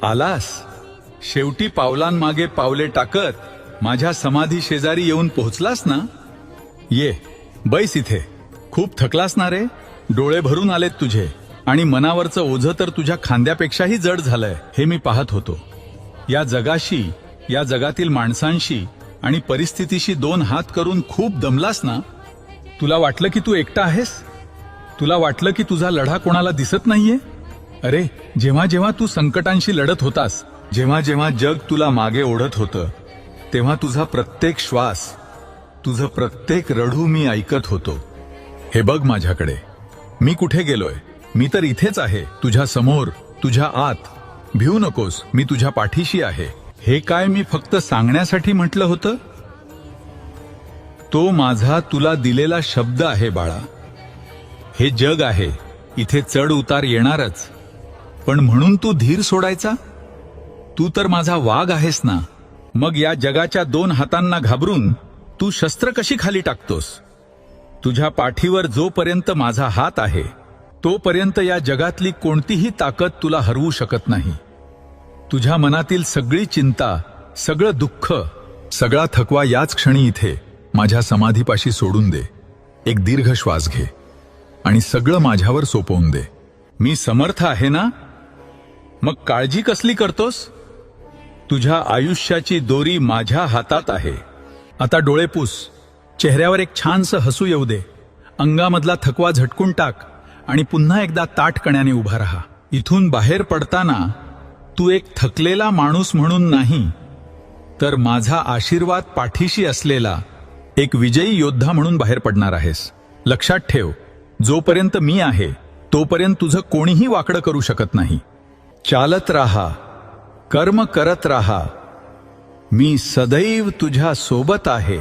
आलास शेवटी पावलांमागे पावले टाकत माझ्या समाधी शेजारी येऊन पोहोचलास ना. ये बैस इथे. खूप थकलास ना रे. डोळे भरून आलेत तुझे आणि मनावरचं ओझं तर तुझ्या खांद्यापेक्षाही जड झालंय हे मी पाहत होतो. या जगाशी, या जगातील माणसांशी आणि परिस्थितीशी दोन हात करून खूप दमलास ना. तुला वाटलं की तू एकटा आहेस. तुला वाटलं की तुझा लढा कोणाला दिसत नाहीये. अरे जेव्हा जेव्हा तू संकटांशी लढत होतास, जेव्हा जेव्हा जग तुला मागे ओढत होतं, तेव्हा तुझा प्रत्येक श्वास, तुझं प्रत्येक रडू मी ऐकत होतो. हे बघ माझ्याकडे. मी कुठे गेलोय. मी तर इथेच आहे, तुझ्या समोर, तुझ्या आत. भिवू नकोस, मी तुझ्या पाठीशी आहे. हे काय मी फक्त सांगण्यासाठी म्हटलं होतं. तो माझा तुला दिलेला शब्द आहे बाळा. हे जग आहे, इथे चढ उतार येणारच. पण म्हणून तू धीर सोडायचा. तू तर माझा वाघ आहेस ना. मग या जगाच्या दोन हातांना घाबरून तू शस्त्र कशी खाली टाकतोस. तुझ्या पाठीवर जोपर्यंत माझा हात आहे तोपर्यंत या जगातली कोणतीही ताकद तुला हरवू शकत नाही. तुझ्या मनातील सगळी चिंता, सगळं दुःख, सगळा थकवा याच क्षणी इथे माझ्या समाधीपाशी सोडून दे. एक दीर्घ श्वास घे आणि सगळं माझ्यावर सोपवून दे. मी समर्थ आहे ना. मग काळजी कसली करतोस. तुझ्या आयुष्याची दोरी माझ्या हातात आहे. आता डोळे पुस. चेहऱ्यावर एक छानसं हसू येऊ दे. अंगामधला थकवा झटकून टाक आणि पुन्हा एकदा ताठकण्याने उभा राहा. इथून बाहेर पडताना तू एक थकलेला माणूस म्हणून नाही, तर माझा आशीर्वाद पाठीशी असलेला एक विजयी योद्धा म्हणून बाहेर पडणार आहेस. लक्षात ठेव, जोपर्यंत मी आहे तोपर्यंत तुझं कोणीही वाकडं करू शकत नाही. चालत राहा, कर्म करत राहा. मी सदैव तुझ्या सोबत आहे.